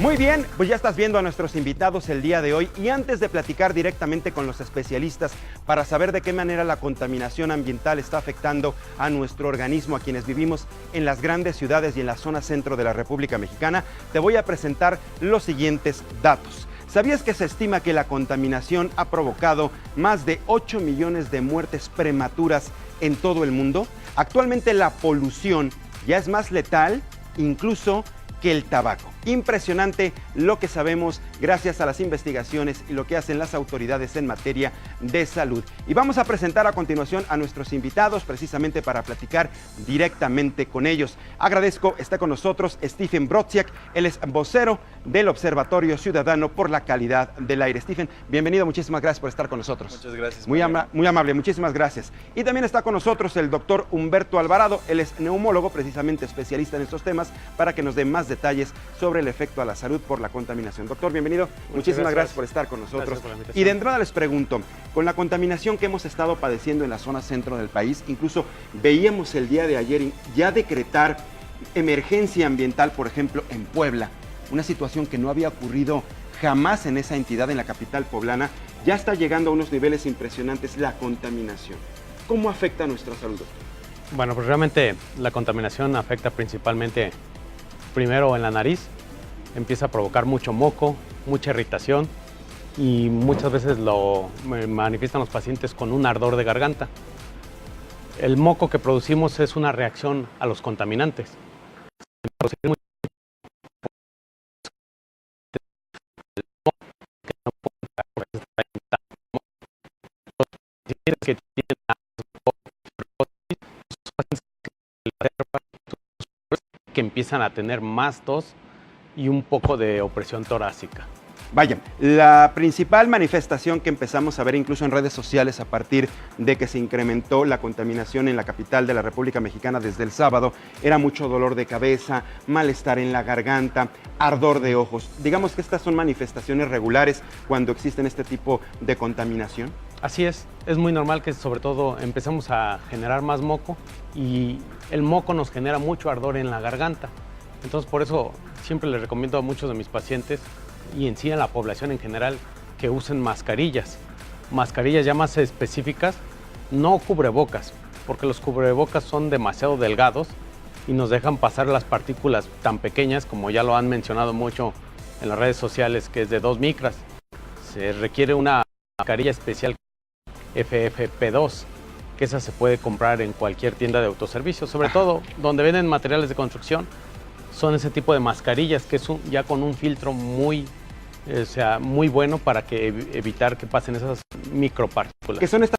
Muy bien, pues ya estás viendo a nuestros invitados el día de hoy y antes de platicar directamente con los especialistas para saber de qué manera la contaminación ambiental está afectando a nuestro organismo, a quienes vivimos en las grandes ciudades y en la zona centro de la República Mexicana, te voy a presentar los siguientes datos. ¿Sabías que se estima que la contaminación ha provocado más de 8 millones de muertes prematuras en todo el mundo? Actualmente la polución ya es más letal incluso que el tabaco. Impresionante lo que sabemos gracias a las investigaciones y lo que hacen las autoridades en materia de salud. Y vamos a presentar a continuación a nuestros invitados precisamente para platicar directamente con ellos. Agradezco, está con nosotros Stephen Brodziak, él es vocero del Observatorio Ciudadano por la Calidad del Aire. Stephen, bienvenido, muchísimas gracias por estar con nosotros. Muchas gracias. Muy amable, muchísimas gracias. Y también está con nosotros el doctor Humberto Alvarado, él es neumólogo, precisamente especialista en estos temas, para que nos dé más detalles sobre el efecto a la salud por la contaminación. Doctor, bienvenido. Muchísimas gracias por estar con nosotros. Y de entrada les pregunto, con la contaminación que hemos estado padeciendo en la zona centro del país, incluso veíamos el día de ayer ya decretar emergencia ambiental, por ejemplo, en Puebla, una situación que no había ocurrido jamás en esa entidad, en la capital poblana, ya está llegando a unos niveles impresionantes la contaminación. ¿Cómo afecta a nuestra salud, doctor? Bueno, pues realmente la contaminación afecta principalmente primero en la nariz, empieza a provocar mucho moco, mucha irritación y muchas veces lo manifiestan los pacientes con un ardor de garganta. El moco que producimos es una reacción a los contaminantes. Que empiezan a tener más tos y un poco de opresión torácica. Vaya, la principal manifestación que empezamos a ver incluso en redes sociales a partir de que se incrementó la contaminación en la capital de la República Mexicana desde el sábado era mucho dolor de cabeza, malestar en la garganta, ardor de ojos. Digamos que estas son manifestaciones regulares cuando existen este tipo de contaminación. Así es muy normal que sobre todo empezamos a generar más moco y el moco nos genera mucho ardor en la garganta. Entonces por eso siempre les recomiendo a muchos de mis pacientes y en sí a la población en general que usen mascarillas ya más específicas, no cubrebocas, porque los cubrebocas son demasiado delgados y nos dejan pasar las partículas tan pequeñas como ya lo han mencionado mucho en las redes sociales, que es de 2 micras. Se requiere una mascarilla especial FFP2, que esa se puede comprar en cualquier tienda de autoservicio, sobre todo donde venden materiales de construcción. Son ese tipo de mascarillas que es ya con un filtro muy bueno para que evitar que pasen esas micropartículas. ¿Qué son estas?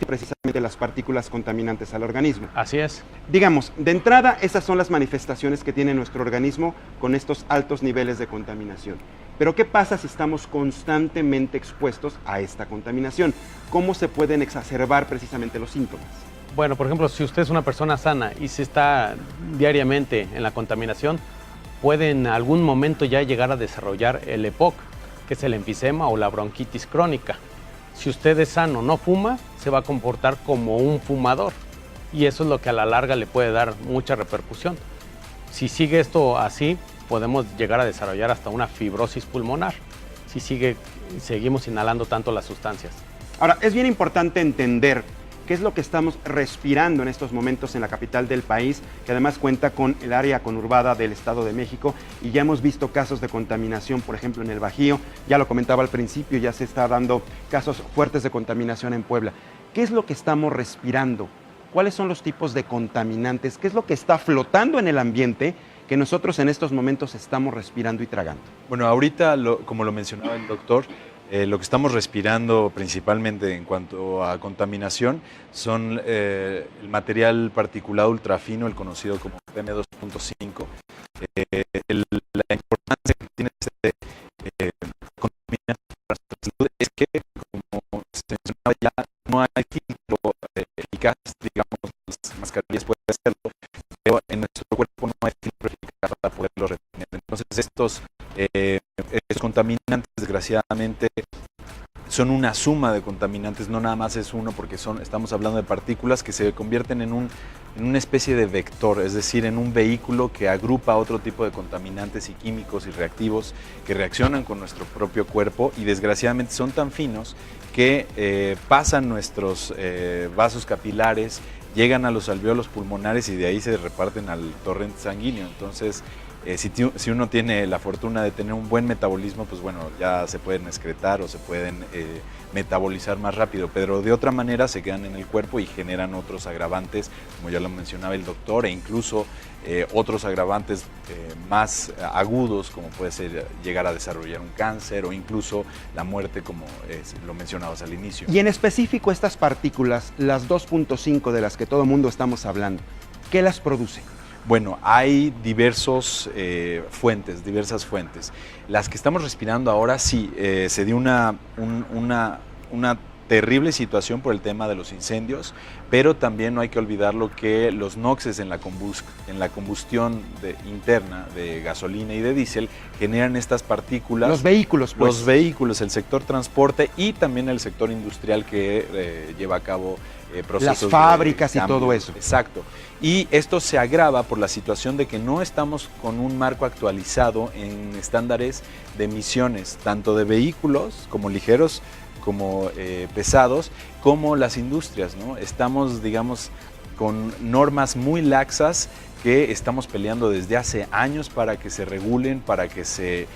Precisamente las partículas contaminantes al organismo. Así es. Digamos, de entrada, esas son las manifestaciones que tiene nuestro organismo con estos altos niveles de contaminación. Pero ¿qué pasa si estamos constantemente expuestos a esta contaminación? ¿Cómo se pueden exacerbar precisamente los síntomas? Bueno, por ejemplo, si usted es una persona sana y se está diariamente en la contaminación, puede en algún momento ya llegar a desarrollar el EPOC, que es el enfisema o la bronquitis crónica. Si usted es sano, no fuma, se va a comportar como un fumador y eso es lo que a la larga le puede dar mucha repercusión. Si sigue esto así, podemos llegar a desarrollar hasta una fibrosis pulmonar si seguimos inhalando tanto las sustancias. Ahora, es bien importante entender qué es lo que estamos respirando en estos momentos en la capital del país, que además cuenta con el área conurbada del Estado de México y ya hemos visto casos de contaminación, por ejemplo, en el Bajío, ya lo comentaba al principio, ya se está dando casos fuertes de contaminación en Puebla. ¿Qué es lo que estamos respirando? ¿Cuáles son los tipos de contaminantes? ¿Qué es lo que está flotando en el ambiente que nosotros en estos momentos estamos respirando y tragando? Bueno, ahorita, como lo mencionaba el doctor, lo que estamos respirando principalmente en cuanto a contaminación son el material particulado ultrafino, el conocido como PM2.5. La importancia que tiene este contaminante para nuestra salud es que, como se mencionaba ya, no hay filtro eficaz, digamos, las mascarillas pueden hacerlo, pero en nuestro cuerpo no hay filtro eficaz para poderlo retener. Entonces estos contaminantes, desgraciadamente, son una suma de contaminantes, no nada más es uno, porque estamos hablando de partículas que se convierten en una especie de vector, es decir, en un vehículo que agrupa otro tipo de contaminantes y químicos y reactivos que reaccionan con nuestro propio cuerpo y desgraciadamente son tan finos que pasan nuestros vasos capilares, llegan a los alvéolos pulmonares y de ahí se reparten al torrente sanguíneo. Entonces, si uno tiene la fortuna de tener un buen metabolismo, pues bueno, ya se pueden excretar o se pueden metabolizar más rápido, pero de otra manera se quedan en el cuerpo y generan otros agravantes, como ya lo mencionaba el doctor, e incluso otros agravantes más agudos, como puede ser llegar a desarrollar un cáncer o incluso la muerte, como lo mencionabas al inicio. Y en específico estas partículas, las 2.5 de las que todo mundo estamos hablando, ¿qué las produce? Bueno, hay diversas fuentes. Las que estamos respirando ahora sí, se dio una terrible situación por el tema de los incendios, pero también no hay que olvidar lo que los NOxes en la combustión interna de gasolina y de diésel generan estas partículas. Los vehículos, pues. Los vehículos, el sector transporte y también el sector industrial que lleva a cabo procesos. Las fábricas y todo eso. Exacto. Y esto se agrava por la situación de que no estamos con un marco actualizado en estándares de emisiones, tanto de vehículos como ligeros, como pesados, como las industrias, ¿no? Estamos, digamos, con normas muy laxas que estamos peleando desde hace años para que se regulen, para que se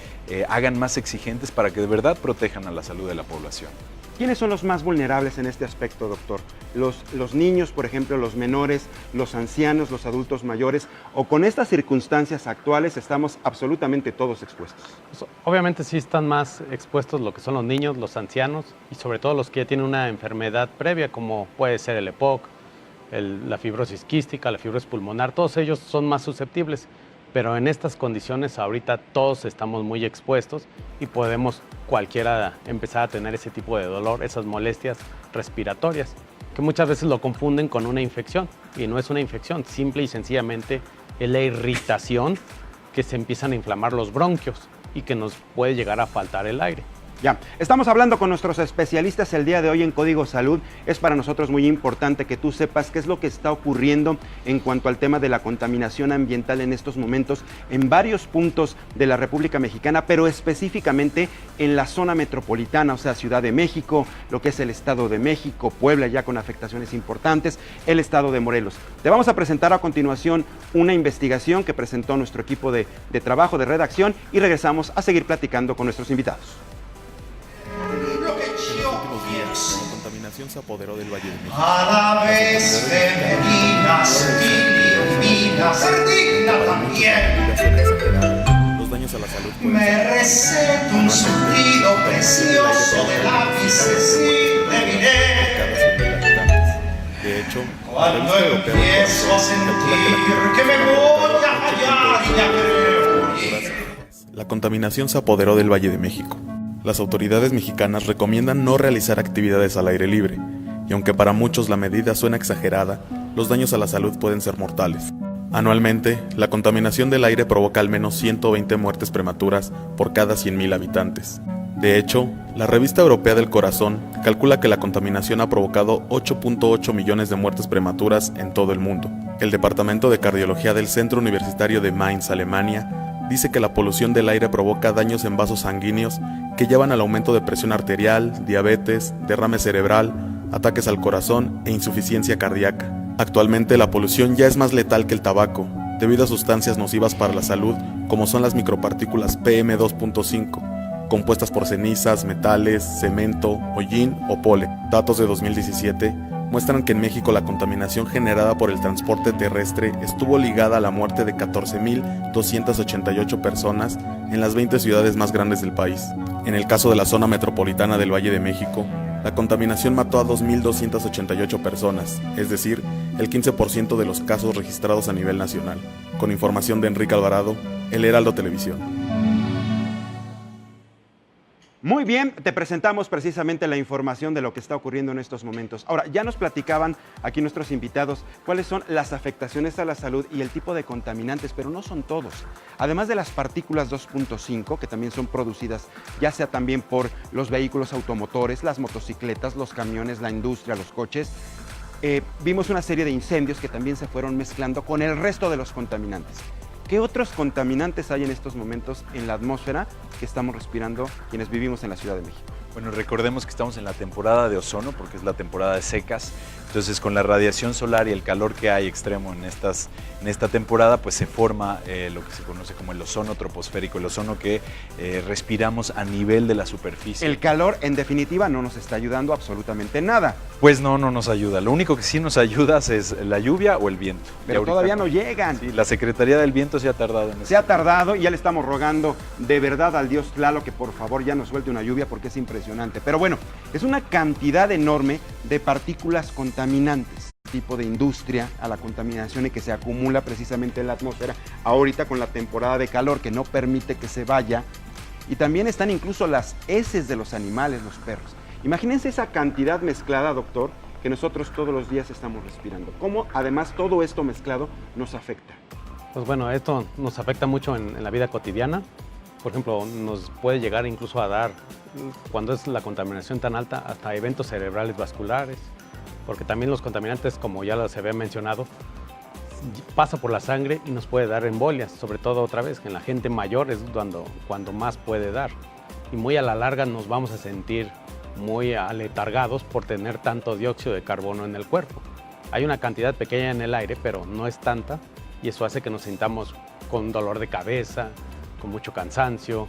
hagan más exigentes, para que de verdad protejan a la salud de la población. ¿Quiénes son los más vulnerables en este aspecto, doctor? Los niños, por ejemplo, los menores, los ancianos, los adultos mayores, o con estas circunstancias actuales estamos absolutamente todos expuestos. Pues, obviamente sí están más expuestos lo que son los niños, los ancianos y sobre todo los que ya tienen una enfermedad previa, como puede ser el EPOC, la fibrosis quística, la fibrosis pulmonar, todos ellos son más susceptibles. Pero en estas condiciones ahorita todos estamos muy expuestos y podemos cualquiera empezar a tener ese tipo de dolor, esas molestias respiratorias, que muchas veces lo confunden con una infección y no es una infección, simple y sencillamente es la irritación que se empiezan a inflamar los bronquios y que nos puede llegar a faltar el aire. Ya, estamos hablando con nuestros especialistas el día de hoy en Código Salud. Es para nosotros muy importante que tú sepas qué es lo que está ocurriendo en cuanto al tema de la contaminación ambiental en estos momentos en varios puntos de la República Mexicana, pero específicamente en la zona metropolitana, o sea, Ciudad de México, lo que es el Estado de México, Puebla ya con afectaciones importantes, el Estado de Morelos. Te vamos a presentar a continuación una investigación que presentó nuestro equipo de trabajo, de redacción, y regresamos a seguir platicando con nuestros invitados. La contaminación se apoderó del Valle de México. A la vez femeninas y divinas, digna también. Los daños a la salud. Me receto un surtido precioso de lápices y te diré. De hecho, Cuando empiezo a sentir que me voy a hallar y ya creo. la contaminación se apoderó del Valle de México. Las autoridades mexicanas recomiendan no realizar actividades al aire libre, y aunque para muchos la medida suena exagerada, los daños a la salud pueden ser mortales. Anualmente, la contaminación del aire provoca al menos 120 muertes prematuras por cada 100.000 habitantes. De hecho, la Revista Europea del Corazón calcula que la contaminación ha provocado 8.8 millones de muertes prematuras en todo el mundo. El Departamento de Cardiología del Centro Universitario de Mainz, Alemania, dice que la polución del aire provoca daños en vasos sanguíneos que llevan al aumento de presión arterial, diabetes, derrame cerebral, ataques al corazón e insuficiencia cardíaca. Actualmente la polución ya es más letal que el tabaco, debido a sustancias nocivas para la salud como son las micropartículas PM2.5, compuestas por cenizas, metales, cemento, hollín o polen. Datos de 2017 muestran que en México la contaminación generada por el transporte terrestre estuvo ligada a la muerte de 14.288 personas en las 20 ciudades más grandes del país. En el caso de la zona metropolitana del Valle de México, la contaminación mató a 2.288 personas, es decir, el 15% de los casos registrados a nivel nacional. Con información de Enrique Alvarado, El Heraldo Televisión. Muy bien, te presentamos precisamente la información de lo que está ocurriendo en estos momentos. Ahora, ya nos platicaban aquí nuestros invitados cuáles son las afectaciones a la salud y el tipo de contaminantes, pero no son todos. Además de las partículas 2.5, que también son producidas ya sea también por los vehículos automotores, las motocicletas, los camiones, la industria, los coches, vimos una serie de incendios que también se fueron mezclando con el resto de los contaminantes. ¿Qué otros contaminantes hay en estos momentos en la atmósfera que estamos respirando quienes vivimos en la Ciudad de México? Bueno, recordemos que estamos en la temporada de ozono, porque es la temporada de secas. Entonces, con la radiación solar y el calor que hay extremo en esta temporada, pues se forma lo que se conoce como el ozono troposférico, el ozono que respiramos a nivel de la superficie. El calor, en definitiva, no nos está ayudando absolutamente nada. Pues no nos ayuda. Lo único que sí nos ayuda es la lluvia o el viento. Pero todavía no llegan. Sí, la Secretaría del Viento se ha tardado en eso. Se ha tardado y ya le estamos rogando de verdad al Dios Tlaloc que por favor ya nos suelte una lluvia porque es impresionante. Pero bueno, es una cantidad enorme de partículas contaminantes, tipo de industria a la contaminación y que se acumula precisamente en la atmósfera ahorita con la temporada de calor que no permite que se vaya. Y también están incluso las heces de los animales, los perros. Imagínense esa cantidad mezclada, doctor, que nosotros todos los días estamos respirando. ¿Cómo además todo esto mezclado nos afecta? Pues bueno, esto nos afecta mucho en la vida cotidiana. Por ejemplo, nos puede llegar incluso a dar, cuando es la contaminación tan alta, hasta eventos cerebrales vasculares, porque también los contaminantes, como ya se había mencionado, pasa por la sangre y nos puede dar embolias, sobre todo otra vez, que en la gente mayor es cuando más puede dar. Y muy a la larga nos vamos a sentir muy aletargados por tener tanto dióxido de carbono en el cuerpo. Hay una cantidad pequeña en el aire, pero no es tanta, y eso hace que nos sintamos con dolor de cabeza, con mucho cansancio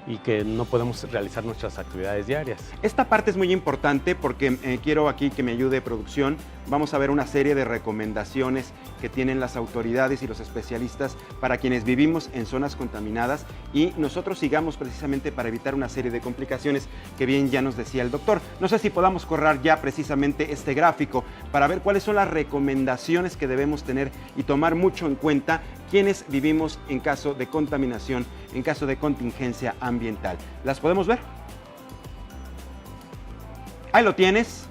y que no podemos realizar nuestras actividades diarias. Esta parte es muy importante porque quiero aquí que me ayude producción. Vamos a ver una serie de recomendaciones que tienen las autoridades y los especialistas para quienes vivimos en zonas contaminadas y nosotros sigamos precisamente para evitar una serie de complicaciones que bien ya nos decía el doctor. No sé si podamos correr ya precisamente este gráfico para ver cuáles son las recomendaciones que debemos tener y tomar mucho en cuenta quienes vivimos en caso de contaminación, en caso de contingencia ambiental. ¿Las podemos ver? Ahí lo tienes.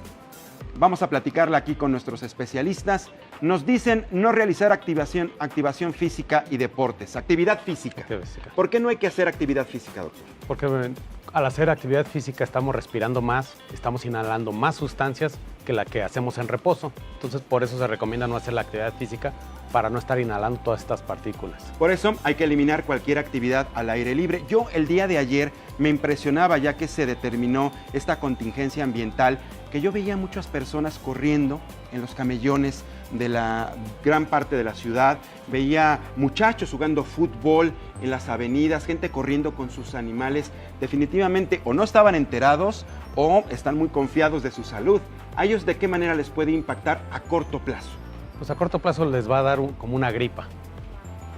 Vamos a platicarla aquí con nuestros especialistas. Nos dicen no realizar activación física y deportes. Actividad física. ¿Por qué no hay que hacer actividad física, doctor? Porque al hacer actividad física estamos respirando más, estamos inhalando más sustancias que la que hacemos en reposo. Entonces, por eso se recomienda no hacer la actividad física para no estar inhalando todas estas partículas. Por eso hay que eliminar cualquier actividad al aire libre. Yo el día de ayer me impresionaba ya que se determinó esta contingencia ambiental, que yo veía muchas personas corriendo en los camellones de la gran parte de la ciudad, veía muchachos jugando fútbol en las avenidas, gente corriendo con sus animales. Definitivamente o no estaban enterados o están muy confiados de su salud. ¿A ellos de qué manera les puede impactar a corto plazo? Pues a corto plazo les va a dar como una gripa.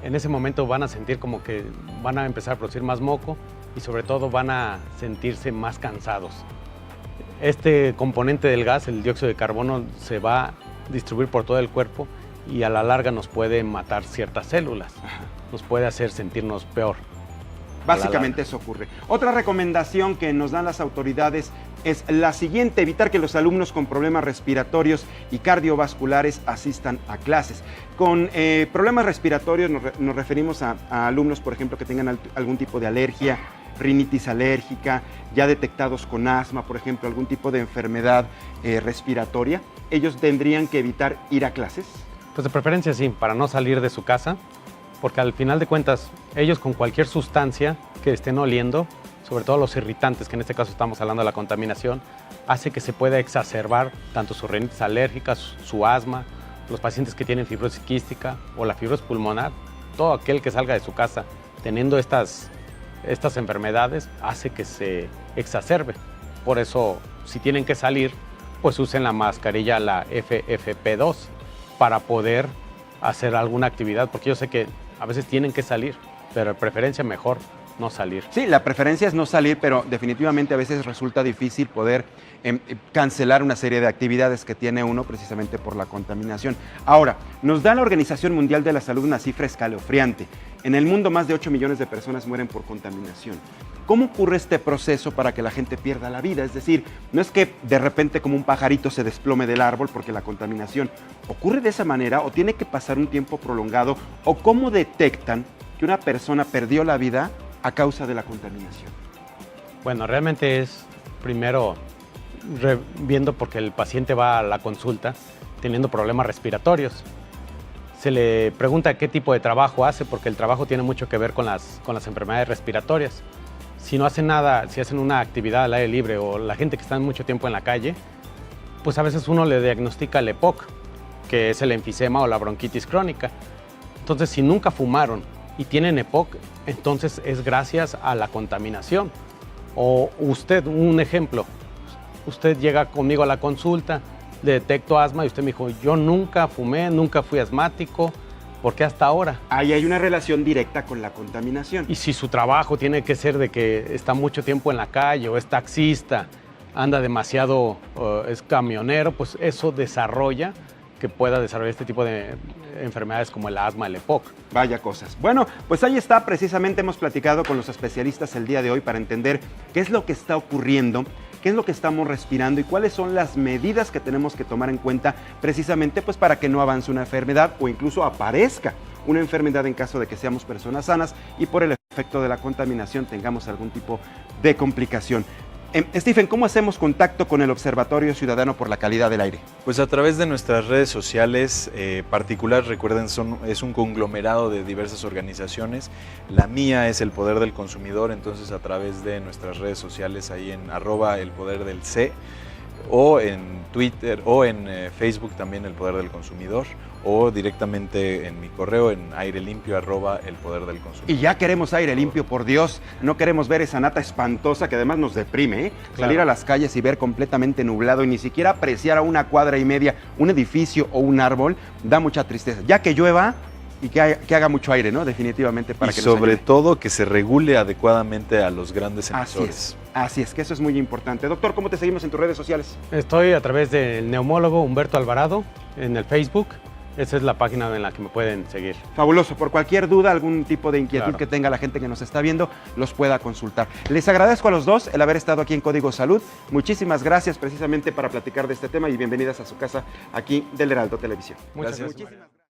En ese momento van a sentir como que van a empezar a producir más moco y sobre todo van a sentirse más cansados. Este componente del gas, el dióxido de carbono, se va a distribuir por todo el cuerpo y a la larga nos puede matar ciertas células, nos puede hacer sentirnos peor. Básicamente eso ocurre. Otra recomendación que nos dan las autoridades es la siguiente: evitar que los alumnos con problemas respiratorios y cardiovasculares asistan a clases. Con problemas respiratorios nos referimos a alumnos, por ejemplo, que tengan algún tipo de alergia, rinitis alérgica, ya detectados con asma, por ejemplo, algún tipo de enfermedad respiratoria. ¿Ellos tendrían que evitar ir a clases? Pues de preferencia sí, para no salir de su casa, porque al final de cuentas, ellos con cualquier sustancia que estén oliendo, sobre todo los irritantes, que en este caso estamos hablando de la contaminación, hace que se pueda exacerbar tanto su rinitis alérgica, su asma, los pacientes que tienen fibrosis quística o la fibrosis pulmonar. Todo aquel que salga de su casa teniendo estas enfermedades hace que se exacerbe. Por eso, si tienen que salir, pues usen la mascarilla, la FFP2, para poder hacer alguna actividad, porque yo sé que a veces tienen que salir, pero de preferencia mejor no salir. Sí, la preferencia es no salir, pero definitivamente a veces resulta difícil poder cancelar una serie de actividades que tiene uno precisamente por la contaminación. Ahora, nos da la Organización Mundial de la Salud una cifra escalofriante. En el mundo más de 8 millones de personas mueren por contaminación. ¿Cómo ocurre este proceso para que la gente pierda la vida? Es decir, no es que de repente como un pajarito se desplome del árbol porque la contaminación ocurre de esa manera o tiene que pasar un tiempo prolongado, o cómo detectan que una persona perdió la vida a causa de la contaminación. Bueno, realmente es primero viendo porque el paciente va a la consulta teniendo problemas respiratorios. Se le pregunta qué tipo de trabajo hace, porque el trabajo tiene mucho que ver con las enfermedades respiratorias. Si no hacen nada, si hacen una actividad al aire libre o la gente que está mucho tiempo en la calle, pues a veces uno le diagnostica el EPOC, que es el enfisema o la bronquitis crónica. Entonces, si nunca fumaron y tienen EPOC, entonces es gracias a la contaminación. O usted, un ejemplo, usted llega conmigo a la consulta, le detecto asma y usted me dijo, yo nunca fumé, nunca fui asmático, ¿por qué hasta ahora? Ahí hay una relación directa con la contaminación. Y si su trabajo tiene que ser de que está mucho tiempo en la calle o es taxista, anda demasiado, es camionero, pues eso desarrolla que pueda desarrollar este tipo de enfermedades como el asma, el EPOC. Vaya cosas. Bueno, pues ahí está, precisamente hemos platicado con los especialistas el día de hoy para entender qué es lo que está ocurriendo, qué es lo que estamos respirando y cuáles son las medidas que tenemos que tomar en cuenta precisamente pues para que no avance una enfermedad o incluso aparezca una enfermedad en caso de que seamos personas sanas y por el efecto de la contaminación tengamos algún tipo de complicación. Stephen, ¿cómo hacemos contacto con el Observatorio Ciudadano por la Calidad del Aire? Pues a través de nuestras redes sociales particulares, recuerden, es un conglomerado de diversas organizaciones. La mía es El Poder del Consumidor, entonces a través de nuestras redes sociales ahí en @elpoderdelc, o en Twitter o en Facebook también El Poder del Consumidor, o directamente en mi correo en airelimpio @elpoderdelconsumidor. Y ya queremos aire limpio, por Dios, no queremos ver esa nata espantosa que además nos deprime, ¿eh? Claro. Salir a las calles y ver completamente nublado y ni siquiera apreciar a 1,5 cuadras un edificio o un árbol, da mucha tristeza. Ya que llueva y que haga mucho aire, ¿no? Definitivamente para Y que nos sobre ayude. todo que se regule adecuadamente a los grandes emisores. Así es, que eso es muy importante. Doctor, ¿cómo te seguimos en tus redes sociales? Estoy a través del neumólogo Humberto Alvarado en el Facebook. Esa es la página en la que me pueden seguir. Fabuloso. Por cualquier duda, algún tipo de inquietud Claro. que tenga la gente que nos está viendo, los pueda consultar. Les agradezco a los dos el haber estado aquí en Código Salud. Muchísimas gracias precisamente para platicar de este tema y bienvenidas a su casa aquí del Heraldo Televisión. Muchas Gracias. Muchísimas gracias.